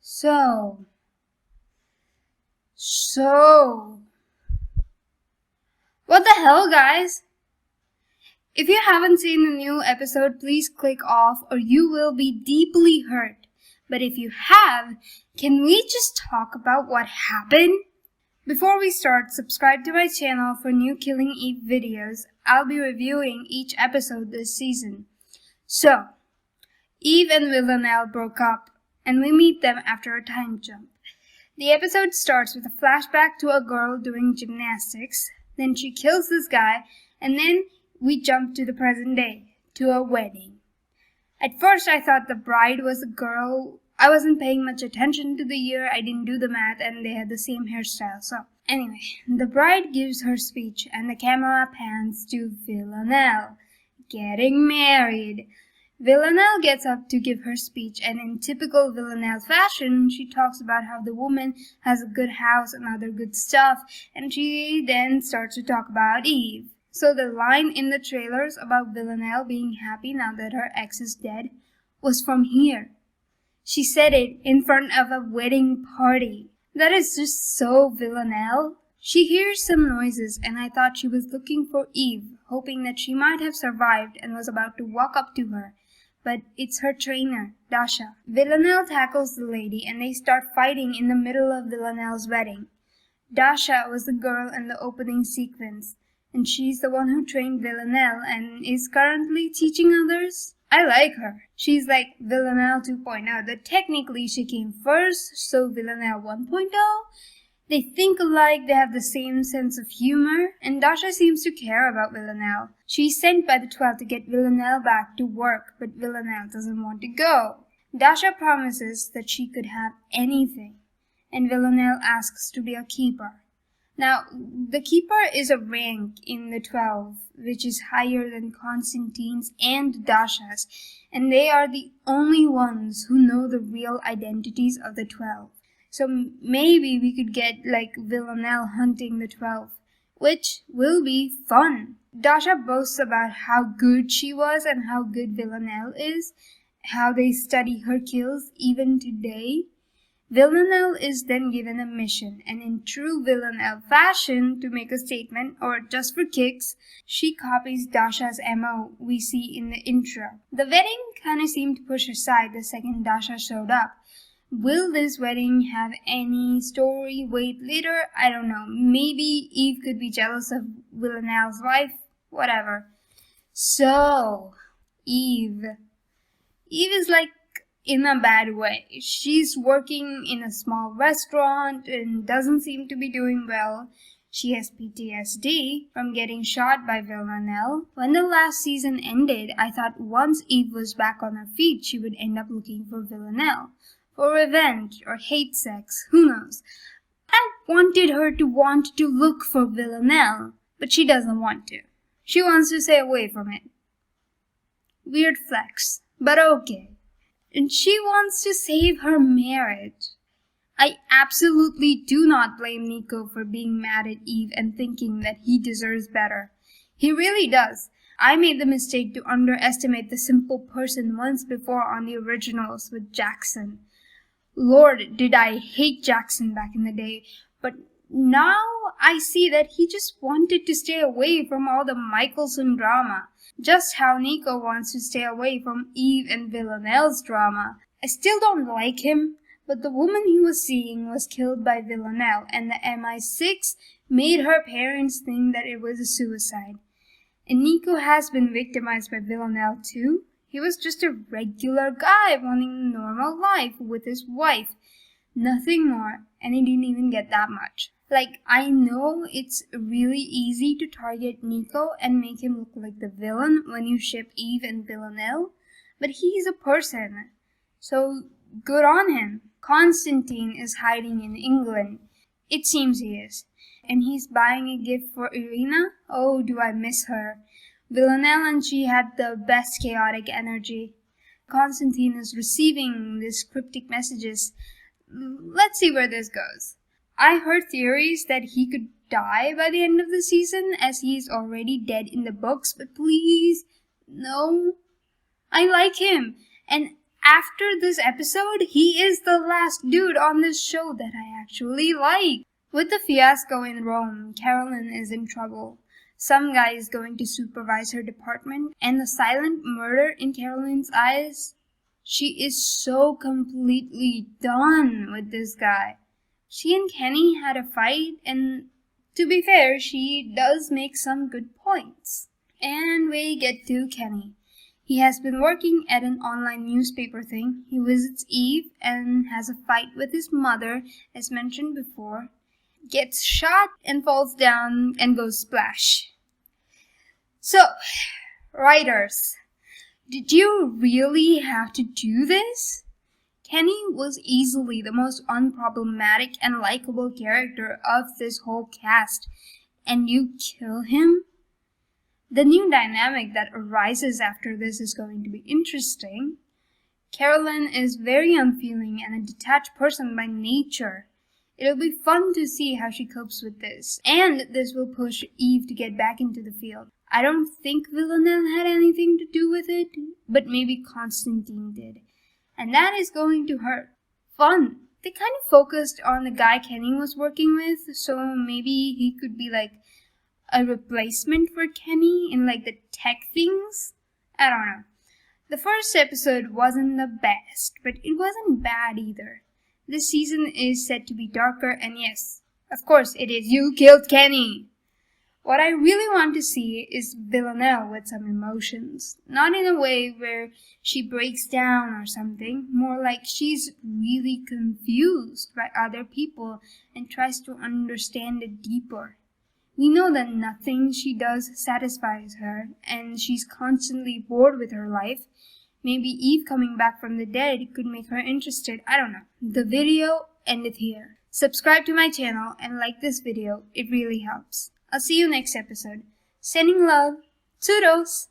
So, what the hell, guys? If you haven't seen the new episode, please click off or you will be deeply hurt. But if you have, can we just talk about what happened? Before we start, subscribe to my channel for new Killing Eve videos. I'll be reviewing each episode this season. So, Eve and Villanelle broke up, and we meet them after a time jump. The episode starts with a flashback to a girl doing gymnastics, then she kills this guy, and then we jump to the present day, to a wedding. At first I thought the bride was a girl. I wasn't paying much attention to the year, I didn't do the math, and they had the same hairstyle. So anyway, the bride gives her speech, and the camera pans to Villanelle getting married. Villanelle gets up to give her speech, and in typical Villanelle fashion, she talks about how the woman has a good house and other good stuff, and she then starts to talk about Eve. So the line in the trailers about Villanelle being happy now that her ex is dead was from here. She said it in front of a wedding party. That is just so Villanelle. She hears some noises, and I thought she was looking for Eve, hoping that she might have survived and was about to walk up to her. But it's her trainer, Dasha. Villanelle tackles the lady and they start fighting in the middle of Villanelle's wedding. Dasha was the girl in the opening sequence, and she's the one who trained Villanelle and is currently teaching others. I like her. She's like Villanelle 2.0, but technically she came first, so Villanelle 1.0. They think alike, they have the same sense of humor, and Dasha seems to care about Villanelle. She's sent by the 12 to get Villanelle back to work, but Villanelle doesn't want to go. Dasha promises that she could have anything, and Villanelle asks to be a keeper. Now, the keeper is a rank in the 12, which is higher than Constantine's and Dasha's, and they are the only ones who know the real identities of the 12. So maybe we could get like Villanelle hunting the 12, which will be fun. Dasha boasts about how good she was and how good Villanelle is, how they study her kills even today. Villanelle is then given a mission, and in true Villanelle fashion, to make a statement or just for kicks, she copies Dasha's MO we see in the intro. The wedding kinda seemed to push aside the second Dasha showed up. Will this wedding have any story? Wait, later? I don't know. Maybe Eve could be jealous of Villanelle's wife? Whatever. So, Eve is like in a bad way. She's working in a small restaurant and doesn't seem to be doing well. She has PTSD from getting shot by Villanelle. When the last season ended, I thought once Eve was back on her feet, she would end up looking for Villanelle. For revenge or hate sex, who knows. I wanted her to want to look for Villanelle, but she doesn't want to. She wants to stay away from it. Weird flex, but okay. And she wants to save her marriage. I absolutely do not blame Nico for being mad at Eve and thinking that he deserves better. He really does. I made the mistake to underestimate the simple person once before on the originals with Jackson. Lord, did I hate Jackson back in the day, but now I see that he just wanted to stay away from all the Michelson drama, just how Nico wants to stay away from Eve and Villanelle's drama. I still don't like him, but the woman he was seeing was killed by Villanelle, and the MI6 made her parents think that it was a suicide. And Nico has been victimized by Villanelle too. He was just a regular guy wanting a normal life with his wife. Nothing more, and he didn't even get that much. Like, I know it's really easy to target Nico and make him look like the villain when you ship Eve and Villanelle, but he's a person, so good on him. Constantine is hiding in England. It seems he is. And he's buying a gift for Irina. Oh, do I miss her. Villanelle and she had the best chaotic energy. Constantine is receiving these cryptic messages. Let's see where this goes. I heard theories that he could die by the end of the season, as he's already dead in the books, but please, no. I like him, and after this episode, he is the last dude on this show that I actually like. With the fiasco in Rome, Carolyn is in trouble. Some guy is going to supervise her department, and the silent murder in Carolyn's eyes, she is so completely done with this guy. She and Kenny had a fight, and to be fair, she does make some good points. And we get to Kenny. He has been working at an online newspaper thing. He visits Eve and has a fight with his mother, as mentioned before. Gets shot and falls down and goes splash. So, writers, did you really have to do this? Kenny was easily the most unproblematic and likable character of this whole cast, and you kill him? The new dynamic that arises after this is going to be interesting. Carolyn is very unfeeling and a detached person by nature. It'll be fun to see how she copes with this, and this will push Eve to get back into the field. I don't think Villanelle had anything to do with it, but maybe Constantine did, and that is going to hurt. Fun. They kind of focused on the guy Kenny was working with, so maybe he could be like a replacement for Kenny in like the tech things? I don't know. The first episode wasn't the best, but it wasn't bad either. This season is said to be darker, and yes, of course it is. You killed Kenny! What I really want to see is Villanelle with some emotions. Not in a way where she breaks down or something, more like she's really confused by other people and tries to understand it deeper. We know that nothing she does satisfies her, and she's constantly bored with her life. Maybe Eve coming back from the dead could make her interested. I don't know. The video ended here. Subscribe to my channel and like this video. It really helps. I'll see you next episode. Sending love. Toodles!